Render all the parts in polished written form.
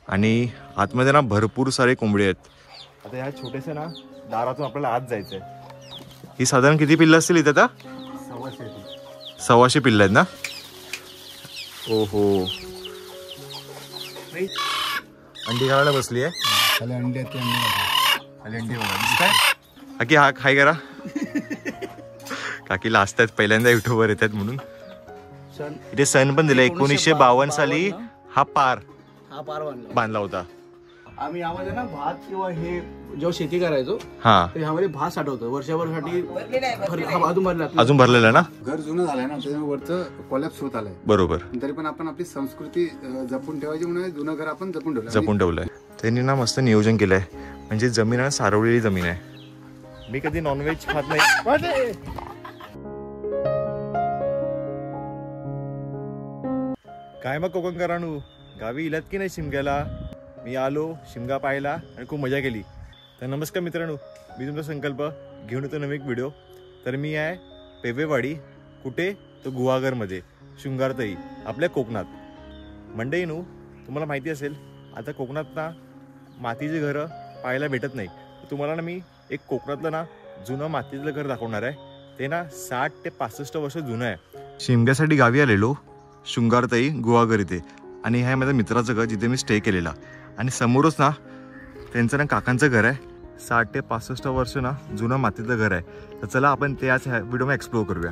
आणि आतमध्ये ना भरपूर सारे कोंबडे आहेत. आता ह्या छोटेसे ना दारातून आपल्याला आत जायचंय. ही साधारण किती पिल्लं असतील इथे आता? 100 पिल्लं आहेत ना. ओहो, अंडी घालायला बसली आहे. अंडी काकी हा हाय करा. काकी लास्ट आहेत, पहिल्यांदा युट्यूबवर येतात म्हणून. इथे सण पण दिला. 1952 साली हा पार बांधला होता. आम्ही यामध्ये ना भात किंवा हे जेव्हा शेती करायचो तर ह्यामध्ये भात साठवतो वर्षभरासाठी. अजून भरलेला ना. घर जुनं झालंय ना, त्याच्यामुळे वरचं कोलॅप्स होत आलंय. बरोबर. तरी पण आपण आपली संस्कृती जपून ठेवायची म्हणून जुनं घर आपण जपून ठेवलंय. त्यांनी ना मस्त नियोजन केलंय. म्हणजे जमीन आहे सारवलेली जमीन आहे. मी कधी नॉनव्हेज खात नाही. काय मग कोकणकरांनो, गावी इलात की नाही शिमग्याला? मी आलो शिमगा पाहायला आणि खूप मजा केली. तर नमस्कार मित्रांनो, मी तुमचा संकल्प घेऊन येतो नवीन व्हिडिओ. तर मी आहे पेवेवाडी. कुठे? तो गुहागरमध्ये, शृंगारतई, आपल्या कोकणात. मंडईनू तुम्हाला माहिती असेल आता कोकणात ना मातीचे घरं पाहायला भेटत नाही. तुम्हाला ना मी एक कोकणातलं ना जुनं मातीतलं घर दाखवणार आहे. ते ना 60 ते 65 वर्ष जुनं आहे. शिमग्यासाठी गावी आलेलो शृंगारतई गुहागर इथे. आणि हे आहे माझ्या मित्राचं घर जिथे मी स्टे केलेला. आणि समोरच ना त्यांचं ना काकांचं घर आहे. 60 ते 65 वर्ष ना जुनं मातीतलं घर आहे. तर चला आपण ते आज व्हिडिओमध्ये एक्सप्लोर करूया.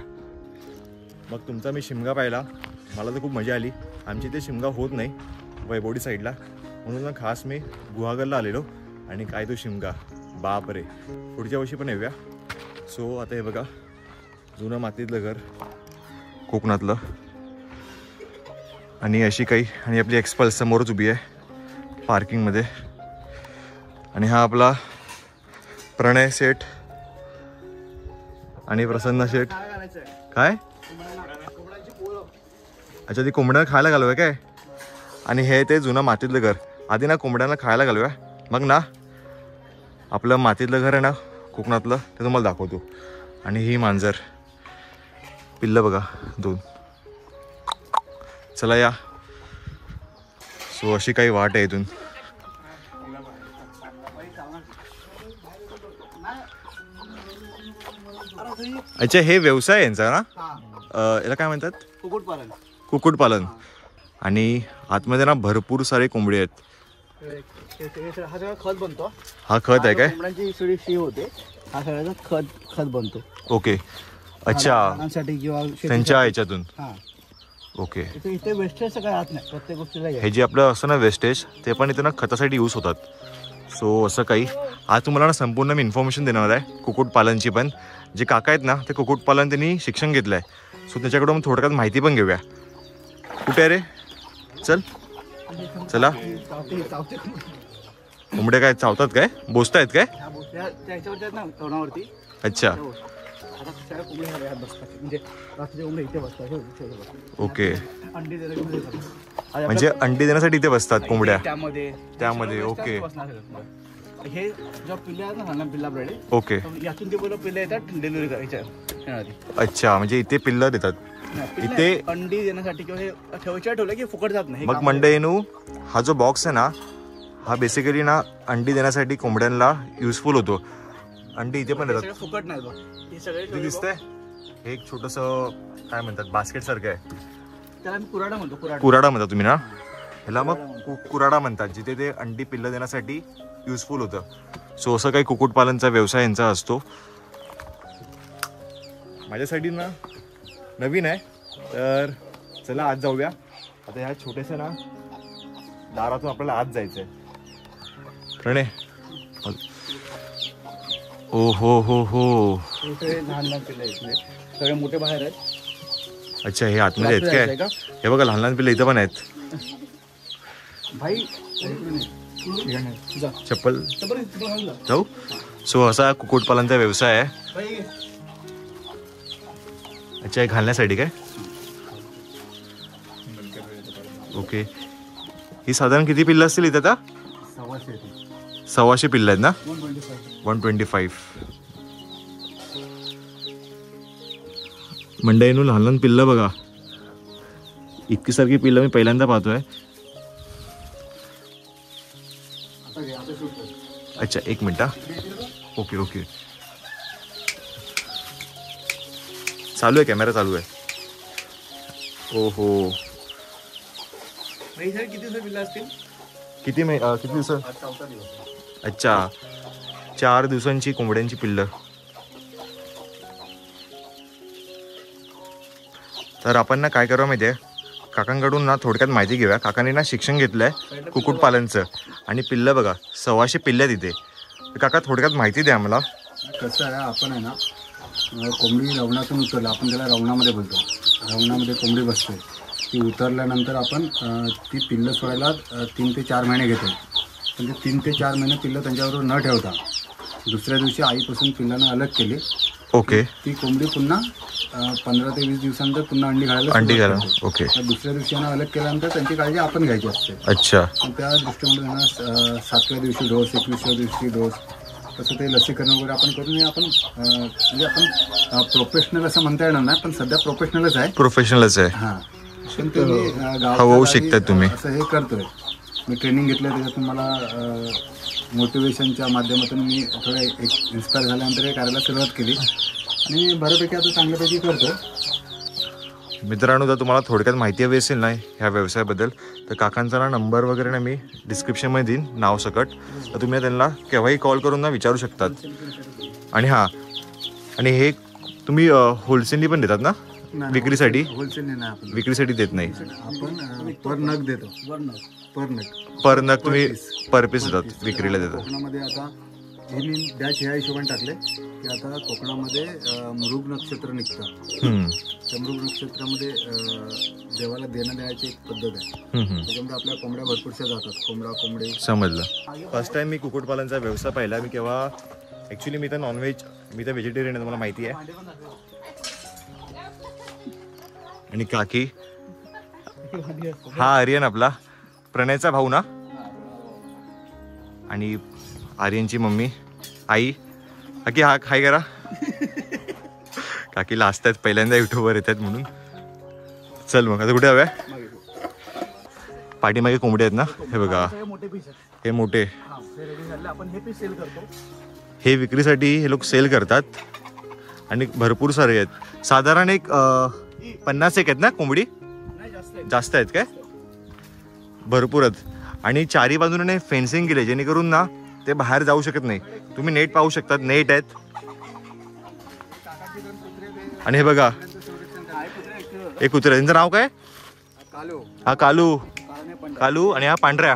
मग तुमचा मी शिमगा पाहिला, मला तर खूप मजा आली. आमची इथे शिमगा होत नाही वैभवडी साईडला, म्हणून ना खास मी गुहागरला आलेलो. आणि काय तो शिमगा, बाप रे. पुढच्या वर्षी पण येऊया. सो आता हे बघा जुनं मातीतलं घर कोकणातलं. आणि अशी काही, आणि आपली एक्सपल्स समोरच उभी आहे पार्किंगमध्ये. आणि हा आपला प्रणय शेठ आणि प्रसन्न शेठ. काय? अच्छा, ती कोंबड्यांना खायला घालूया काय? आणि हे ते जुनं मातीतलं घर. आधी ना कोंबड्यांना खायला घालूया, मग ना आपलं मातीतलं घर आहे ना कोकणातलं ते तुम्हाला दाखवतो. आणि ही मांजर पिल्लं बघा 2. चला या. सो अशी काही वाट आहे इथून. अच्छा, हे व्यवसाय यांचा ना. याला काय म्हणतात? कुक्कुटपालन. आणि आतमध्ये ना भरपूर सारे कोंबडे आहेत. हा सगळा खत बनतो. हा खत आहे काय? कोंबड्यांची सगळी शी होते. हा सगळ्याचा खत बनतो. ओके. अच्छा, त्यांच्या ह्याच्यातून. ओके. इथे वेस्टेज काय राहत नाही प्रत्येक गोष्टीला. हे जे आपलं असतं ना वेस्टेज, ते पण इथे ना खतासाठी यूज होतात. सो असं काही. आज तुम्हाला ना संपूर्ण मी इन्फॉर्मेशन देणार आहे कुक्कुटपालनची पण. जे काका आहेत ना ते कुक्कुटपालन त्यांनी शिक्षण घेतलं आहे. सो त्याच्याकडून थोडक्यात माहिती पण घेऊया. कुठे आहे रे? चल चला. कोंबडे काय चावतात काय? बोसतायत काय? अच्छा. ओके. म्हणजे अंडी देण्यासाठी इथे बसतात कोंबड्या त्यामध्ये. ओके. हे जेव्हा पिल्ले आहेत ना, पिल्ला ब्रेड. ओके. यातून ते पिल्ले येतात डिलिव्हरी करायच्या. अच्छा, म्हणजे इथे पिल्लं देतात. इथे अंडी देण्यासाठी किंवा हे ठेवलं की फुकट जात नाही. मग मंडईनू हा जो बॉक्स आहे ना, हा बेसिकली ना अंडी देण्यासाठी कोंबड्यांना युजफुल होतो. अंडी इथे पण देतात. फुकट नाही बघ. हे सगळे दिसतंय. हे एक छोटंसं काय म्हणतात, बास्केट सारखं आहे. त्याला मी कुराडा म्हणतो. कुराडा म्हणता तुम्ही ना ह्याला? मग कुराडा म्हणतात, जिथे ते अंडी पिल्लं देण्यासाठी युजफुल होतं. सो असं काही कुक्कुटपालनचा व्यवसाय यांचा असतो. माझ्यासाठी ना नवीन आहे. तर चला आज जाऊया. आता ह्या छोट्याशा ना दारातून आपल्याला आत जायचंय. प्रणय. ओ हो हो हो. लहान लहान पिल्ले आहेत, सगळे मोठे बाहेर आहेत. अच्छा, हे आतमध्ये आहेत काय? हे बघा लहान लहान पिल्ले इथं पण आहेत. भाई चप्पल जाऊ. सो असा कुक्कुटपालनचा व्यवसाय आहे. अच्छा, हे घालण्यासाठी काय? ओके. ही साधारण किती पिल्लं असतील इथे आता? 100 पिल्लं आहेत ना. 125. मंडईनू लहान लहान पिल्लं बघा. इतकी सारखी पिल्लं मी पहिल्यांदा पाहतोय. अच्छा, एक मिनिट. ओके ओके, चालू आहे, कॅमेरा चालू आहे. ओहो, किती दिवस पिल्लं असतील? किती दिवस? 4 दिवस. अच्छा, 4 दिवसांची कोंबड्यांची पिल्लं. तर आपण ना काय करावं माहिती आहे, काकांकडून ना थोडक्यात माहिती घेऊया. काकांनी ना शिक्षण घेतलं आहे कुक्कुटपालनचं, आणि पिल्लं बघा 100 पिल्लं तिथे. काका थोडक्यात माहिती द्या मला. कसं आहे, आपण आहे ना कोंबडी रवणातून उतरलं, आपण त्याला रवणामध्ये बोलतो. रवणामध्ये कोंबडी बसते, ती उतरल्यानंतर आपण ती पिल्लं सोडायला 3 ते 4 महिने घेतो. म्हणजे 3 ते 4 महिने पिल्लं त्यांच्याबरोबर न ठेवता दुसऱ्या दिवशी आईपासून पिल्लांना अलग केली. ओके. ती कोंबडी पुन्हा 15 ते 20 दिवसानंतर पुन्हा अंडी घालायला. ओके. दुसऱ्या दिवशी अलग केल्यानंतर त्यांची काळजी आपण घ्यायची असते. अच्छा. त्या दृष्टीने त्यांना 7व्या दिवशी डोस, 21व्या दिवशी डोस, तसं ते लसीकरण वगैरे आपण करून हे आपण म्हणजे आपण प्रोफेशनल असं म्हणता येणार नाही, पण सध्या प्रोफेशनलच आहे. हां, पण तुम्ही होऊ शिकतात तुम्ही असं हे करतोय. मी ट्रेनिंग घेतलं, त्याच्यातून मला मोटिवेशनच्या माध्यमातून मी थोडं इन्स्पायर झाल्यानंतर हे करायला सुरुवात केली आणि बऱ्यापैकी आता चांगल्यापैकी करतो. मित्रांनो, जर तुम्हाला थोडक्यात माहिती हवी असेल ना ह्या व्यवसायाबद्दल, तर काकांचा ना नंबर वगैरे ना मी डिस्क्रिप्शनमध्ये देईन नाव सकट, तर तुम्ही त्यांना केव्हाही कॉल करून ना विचारू शकतात. आणि हां, आणि हे तुम्ही होलसेलनी पण देतात ना विक्रीसाठी? होलसेलने नाही, आपण विक्रीसाठी देत नाही, आपण पर नग देतो. पर नग तुम्ही पर पीस देतात, विक्रीला देतात. कोकणामध्ये आता हे मी बॅच ह्या हिशोबाने टाकले की आता कोकणामध्ये मृग नक्षत्र निघतं. त्या मृग नक्षत्रामध्ये देवाला देणं द्यायची एक पद्धत आहे. त्याच्यामुळे आपल्या कोंबड्या भरपूरशा जातात, कोंबडी. समजलं. फर्स्ट टाइम मी कुक्कुटपालनचा व्यवसाय पाहिला मी केव्हा, ॲक्च्युली मी तर नॉनव्हेज, मी तर व्हेजिटेरियन आहे, मला माहिती आहे. आणि काकी, हा आर्यन आपला प्रणयचा भाऊ ना, आणि आर्यनची मम्मी आई. काकी हा हाय करा. काकीला असतात, पहिल्यांदा युट्यूबवर येतात म्हणून. चल मग आता कुठे हव्या? पाठीमागे कोंबडे आहेत ना, हे बघा, हे मोठे. हे विक्रीसाठी हे लोक सेल करतात आणि भरपूर सारे आहेत. साधारण एक 50 एक आहेत ना कोंबडी? जास्त आहेत काय? भरपूर आहेत. आणि चारी बाजूने फेन्सिंग केले जेणेकरून ना ते बाहेर जाऊ शकत नाही. तुम्ही नेट पाहू शकतात, नेट आहेत. आणि हे बघा, एक कुत्रा, त्यांचं नाव काय? हा कालू. कालू. आणि हा पांढऱ्या.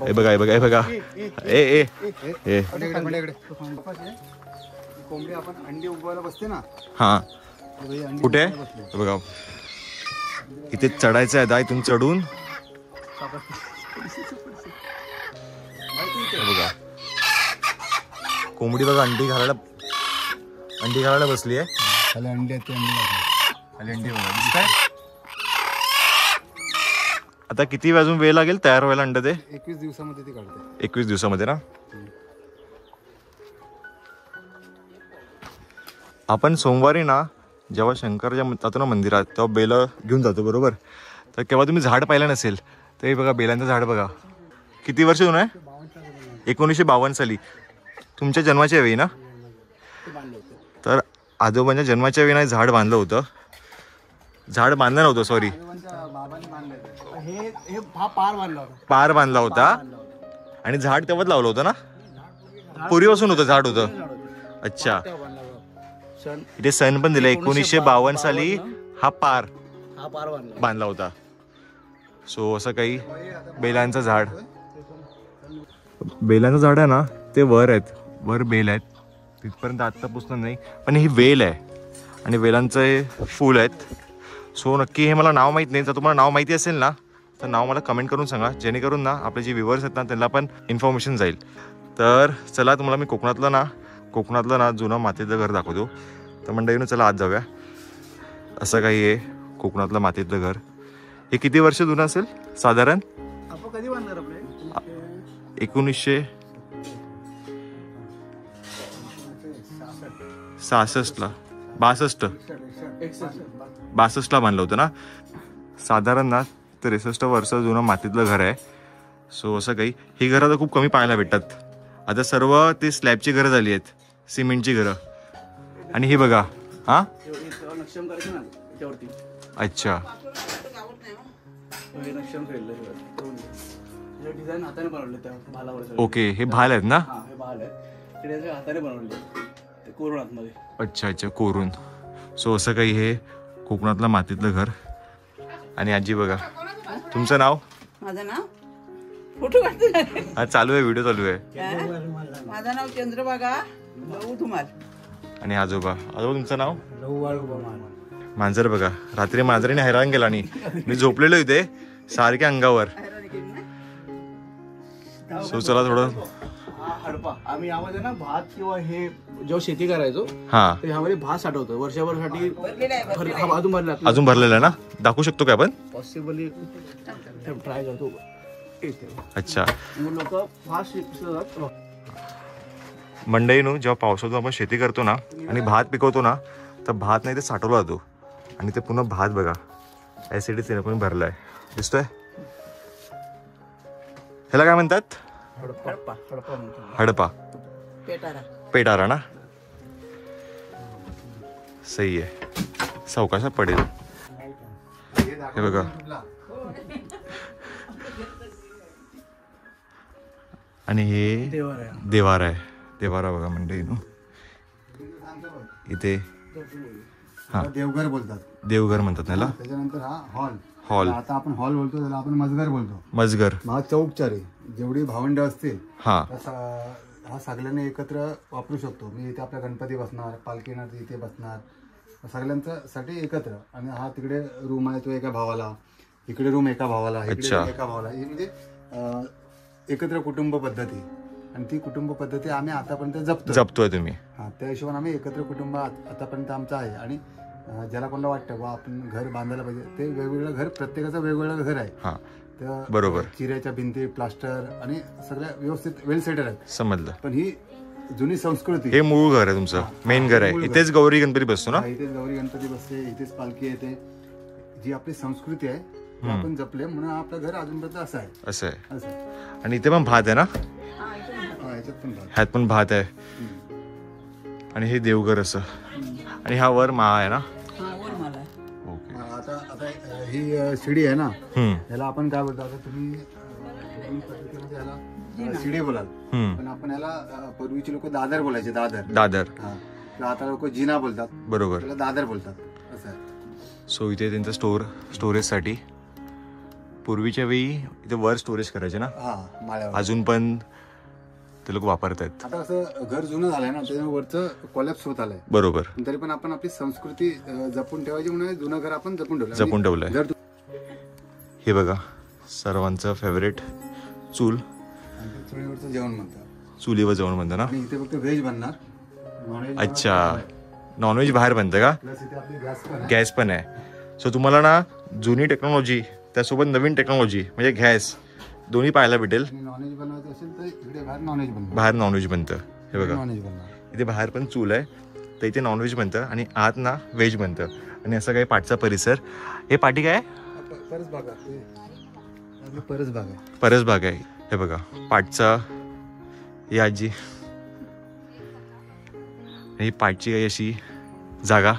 हे बघा, हे बघा, हे बघा. ए कोंबडी आपण अंडी उगवायला बसते ना. हा, कुठे? बघा, इथे चढायचं आहे. इथून चढून बघा, कोंबडी बघा अंडी घालायला बसली आहे. खाली अंडी आहेत, खाली अंडी बघा, दिसताय? आता किती वाजून वेळ लागेल तयार व्हायला अंड? ते 21 दिवसामध्ये ती काढते. 21 दिवसामध्ये ना. आपण सोमवारी ना जेव्हा शंकरच्या जातो ना मंदिरात, तेव्हा बेल घेऊन जातो बरोबर. तर केव्हा तुम्ही झाड पाहिलं नसेल तर हे बघा, बेलांचं झाड बघा. किती वर्ष जुनं आहे? 1952 साली, तुमच्या जन्माच्या वेळी ना. तर आजोबांच्या जन्माच्या वेळी ना झाड बांधलं होतं. झाड बांधलं नव्हतं, सॉरी, पार बांधला होता. आणि झाड तेव्हाच लावलं होतं ना, पूर्वीपासून होतं झाड होतं. अच्छा, इथे सण पण दिला 1952 साली हा पार बांधला होता. सो असं काही बेलांचं झाड आहे ना, ते वर आहेत, वर बेल आहेत. तिथपर्यंत आत्ता पोचलं नाही, पण ही वेल आहे आणि वेलांचं हे फूल आहेत. सो नक्की हे मला नाव माहीत नाही. जर तुम्हाला नाव माहिती असेल ना तर नाव मला कमेंट करून सांगा, जेणेकरून ना आपले जे व्ह्युअर्स आहेत ना त्यांना पण इन्फॉर्मेशन जाईल. तर चला, तुम्हाला मी कोकणातलं ना जुनं मातीचं घर दाखवतो. तर मंडळीनं चला आत जाऊया. असं काही आहे कोकणातलं मातीतलं घर. हे किती वर्ष जुनं असेल साधारण? 1966 ला बांधलं होतं ना. साधारण ना 63 वर्ष जुनं मातीतलं घर आहे. सो असं काही ही घरं आता खूप कमी पाहायला भेटतात. आता सर्व ते स्लॅबची घरं झाली आहेत, सिमेंटची घरं. आणि हे बघा हा नक्षम करायचं ना त्याच्यावरती. अच्छा डिझाईन हाताने बनवले त्या भालावर. ओके हे भाल आहेत ना. हा हे भाल आहेत, ते हाताने बनवले ते कोरून आतमध्ये. अच्छा अच्छा कोरून. सो असं काही हे कोकणातलं मातीतलं घर. आणि आजी बघा तुमचं नाव. माझं नाव फोटो काढतो. हा चालू आहे, व्हिडिओ चालू आहे. माझं नाव चंद्रभागा लहू धुमाल. आणि आजोबा तुमचं नाव. मांजर बघा रात्री मांजरीने हैराण केला आणि मी झोपलेलो इथे सारख्या अंगावर. सो चला थोडं हडपा. आम्ही यामध्ये ना भात किंवा हे जेव्हा शेती करायचो हा तर ह्यामध्ये भात साठवतो वर्षभरासाठी. अजून भरलेलं आहे ना, दाखवू शकतो का आपण. पॉसिबली ट्राय करतो. अच्छा लोक भात शिकतात. मंडईनं जेव्हा पावसातून आपण शेती करतो ना आणि भात पिकवतो ना, तर भात नाही ते साठवला जातो आणि ते पुन्हा भात बघा ऍसिडिटीने पण भरलाय दिसतोय. ह्याला काय म्हणतात. हडपा पेटारा ना. सही आहे, सावकाशा पडेल. हे बघा आणि हे देवारा आहे. देवारा बघा मंडळीनो इथे. हा देवघर बोलतात, देवघर म्हणतात त्याला. त्याच्यानंतर हा हॉल. आता आपण हॉल बोलतो, त्याला आपण मजगर बोलतो. मजगर हा चौकचार आहे. जेवढी भावंड असतील हा हा सगळ्यांनी एकत्र वापरू शकतो. मी इथे आपल्या गणपती बसणार, पालखी येणार इथे बसणार, सगळ्यांच्या साठी एकत्र. आणि हा तिकडे रूम आहे तो एका भावाला, इकडे रूम एका भावाला, इकडे room एका भावाला. हे म्हणजे एकत्र कुटुंब पद्धती. आणि ती कुटुंब पद्धती आम्ही आतापर्यंत जपतोय तुम्ही. हा त्या हिशोबाने आम्ही एकत्र कुटुंब आतापर्यंत आमचं आहे. आणि ज्याला कोणाला वाटतं बा आपण घर बांधायला पाहिजे, ते वेगवेगळं घर, प्रत्येकाचं वेगवेगळं घर आहे. हा बरोबर. चिऱ्याच्या भिंती, प्लास्टर आणि सगळ्या व्यवस्थित वेल सेटेड आहेत. समजलं. पण ही जुनी संस्कृती. हे मूळ घर आहे तुमचं, मेन घर आहे. इथेच गौरी गणपती बसतो ना. इथेच गौरी गणपती बसते, इथेच पालखी येते. जी आपली संस्कृती आहे ती आपण जपले म्हणून आपलं घर अजूनपर्यंत असं आहे. असं आहे. आणि इथे पण भात आहे ना. ह्यात पण भात आहे. आणि हे देवघर असं. आणि हा वर माळा आहे ना. आता ही शिडी आहे ना, ह्याला आपण काय बोलतो. आता तुम्ही ह्याला शिडी बोलाल, पण आपण ह्याला पूर्वीचे लोक दादर बोलायचे. दादर हा. आता लोक जिना बोलतात. बरोबर, त्याला दादर बोलतात असं आहे. सो इथे त्यांचं स्टोरेज साठी पूर्वीच्या वेळी इथे वर स्टोरेज करायचे ना. हा माळ्यावर अजून पण ते लोक वापरतायत. आता असं घर जुनं झालंय ना, त्याच्यामुळे वरचं कोलॅप्स होत आलंय. बरोबर. तरी पण आपण आपली संस्कृती जपून ठेवायची म्हणून जुनं घर आपण जपून ठेवलंय. हे बघा सर्वांचं फेवरेट चूल. चुलीवरचं जेवण म्हणतात. चुलीवर जेवण म्हणतात ना. इथे फक्त व्हेज बनणार. अच्छा नॉनव्हेज बाहेर बनतं का. प्लस इथे आपली गॅस पण आहे. सो तुम्हाला ना जुनी टेक्नॉलॉजी त्यासोबत नवीन टेक्नॉलॉजी म्हणजे गॅस दोन्ही पाहायला भेटेल. नॉनव्हेज बनवायचं असेल तर इकडे बाहेर नॉनव्हेज बनतं. हे बघा इथे बाहेर पण चूल आहे, तर इथे नॉनव्हेज बनतं आणि आत ना व्हेज बनतं. आणि असं काही पाठचा परिसर. हे पाठी काय परसबाग आहे. हे बघा पाठचा ही आजी. ही पाठची काही अशी जागा.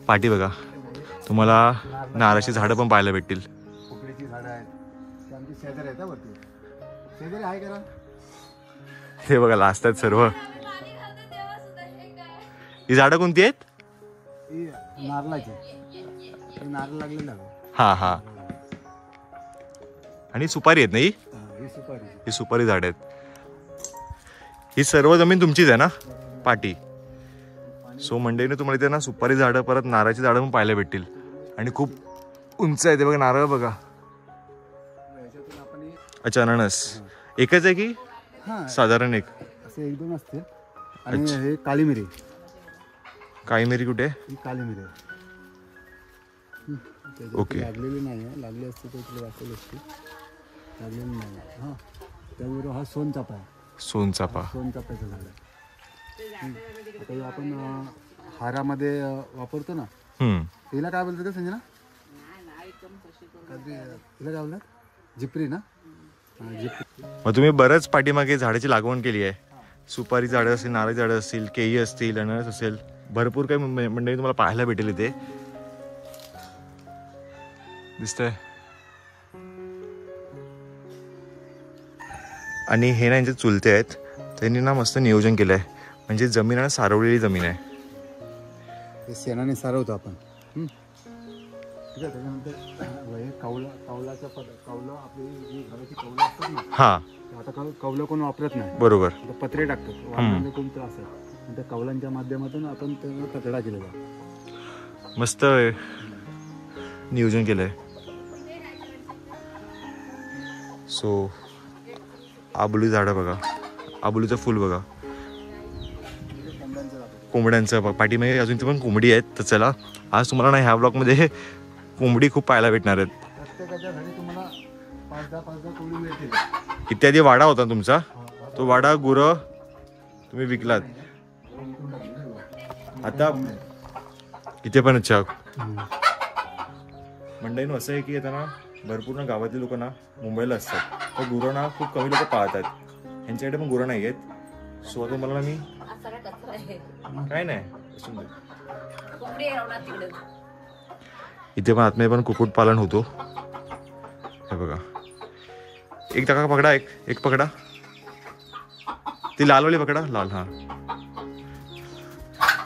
पाठी बघा तुम्हाला नारळाची झाडं पण पाहायला भेटतील. हे बघा लास्ट आहेत सर्व. ही झाडं कोणती आहेत. नारळ लागलेला. हा आणि सुपारी आहेत ना. ही सुपारी झाड आहेत. ही सर्व जमीन तुमचीच आहे ना पाटी. सो मंडईने तुम्हाला इथे ना सुपारी झाडं परत नारळाची झाडं पण पाहायला भेटतील. आणि खूप उंच आहे ते बघा नारळ बघा. अच्छा अननस एकच आहे की साधारण एक असे एक दोन असते. आणि हे काळी मिरी. काळी मिरी कुठे. ही काळी मिरी ओके. लागलेली नाही, लागली असते तर इकडे वाचली असते. लागलेली नाही. हा त्याबरोबर हा सोनचाफा आहे. सोनचाफ्याचं झाड आहे. आता आपण हारामध्ये वापरतो ना, तिला काय बोलतो का संजना. तिला लावलं जिप्री ना जिप्री. मग तुम्ही बरंच पाठीमागे झाडाची लागवण केली आहे. सुपारी झाडं असतील, नारळ झाडं असतील, केळी असतील, अननस असेल, भरपूर काही मंडळी तुम्हाला पाहायला भेटेल इथे. दिसतंय. आणि हे ना यांचे चुलते आहेत, त्यांनी ना मस्त नियोजन केलंय. म्हणजे जमीन आहे सारवलेली जमीन आहे. ते शेणाने सारवतो आपण. ठीक आहे. त्याच्यानंतर कौलाचं कौलं आपली जी घराची कौलं असतात ना, हा आता कौलं कोण वापरत नाही. बरोबर. पत्रे टाकतात, वापरण्याने खूप त्रास आहे. आणि त्या कौलांच्या माध्यमातून आपण त्यांना कचडा केलेला. मस्त नियोजन केलंय. सो आबुली झाडं बघा, आबुलीचं फुल बघा, कोंबड्यांचं पाठीमागे अजून ती पण कोंबडी आहेत. तर चला आज तुम्हाला ना ह्या ब्लॉगमध्ये कोंबडी खूप पाहायला भेटणार आहेत. प्रत्येकाच्या घरी तुम्हाला 5-10 कोंबडी मिळतील. इत्यादी वाडा होता तुमचा, तो वाडा गुरं तुम्ही विकलात. आता इथे पण अच्छा मंडळीनं असं आहे की आता ना भरपूर ना गावातली लोक ना मुंबईला असतात, तर गुरं ना खूप कमी लोक पाहतात. यांच्याकडे पण गुरं नाही आहेत. सो आता मला ना मी काय नाही इथे पण आतमध्ये पण कुक्कुटपालन होतो. हे बघा, एक टाका पकडा, एक पकडा, ती लालवाली पकडा, लाल. हा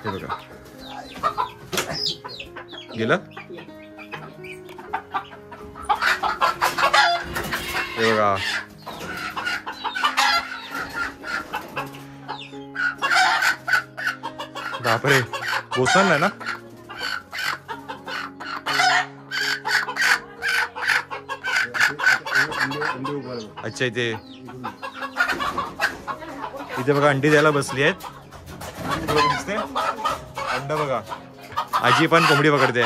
हे बघा गेलं. हे बघा बापरे, पोचणार नाही ना. अच्छा इथे बघा अंडी द्यायला बसली आहेत. दिसते अंडा बघा. आजी पण कोंबडी पकडते.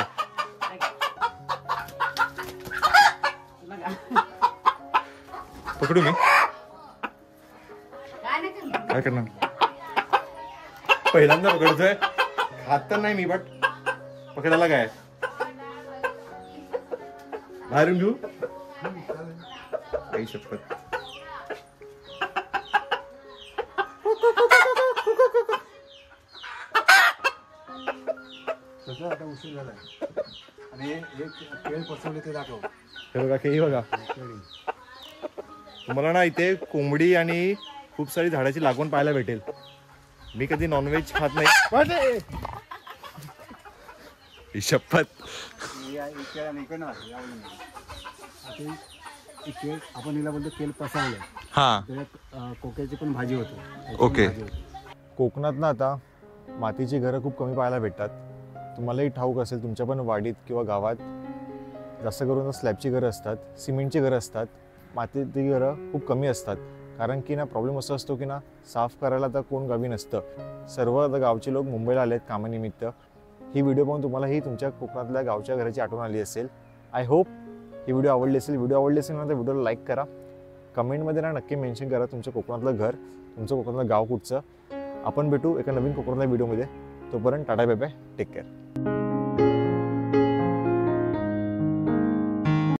पकडू मी, काय करणार. पहिल्यांदा पकडतोय, हात तर नाही मी, बट पकडायला काय बाहेरून घेऊ काही शपथ. आता उशीर झालाय आणि एक केळ पसरवले ते दाखव. हे बघा केळी बघा. तुम्हाला ना इथे कोंबडी आणि खूप सारी झाडाची लागवण पाहायला भेटेल. मी कधी नॉनव्हेज खात नाही. शपथ. आपण हिला बोलतो केल पसरलं. हा, त्याच्यात कोक्याची पण भाजी होते. ओके. कोकणात ना आता मातीची घरं खूप कमी पाहायला भेटतात. तुम्हालाही ठाऊक असेल, तुमच्या पण वाडीत किंवा गावात जास्त करून स्लॅबची घरं असतात, सिमेंटची घरं असतात. मातीची घरं खूप कमी असतात. कारण की ना प्रॉब्लेम असा असतो की ना साफ करायला तर कोण गावी नसतं. सर्व आता गावचे लोक मुंबईला आले आहेत कामानिमित्त. ही व्हिडिओ पाहून तुम्हालाही तुमच्या कोकणातल्या गावच्या घराची आठवण आली असेल. आय होप ही व्हिडिओ आवडली असेल. व्हिडिओ आवडली असेल ना तर व्हिडिओला लाईक करा. कमेंटमध्ये ना नक्की मेन्शन करा तुमचं कोकणातलं घर, तुमचं कोकणातलं गाव कुठचं. आपण भेटू एका नवीन कोकणातल्या व्हिडिओमध्ये. तोपर्यंत ta ta bye bye, take care.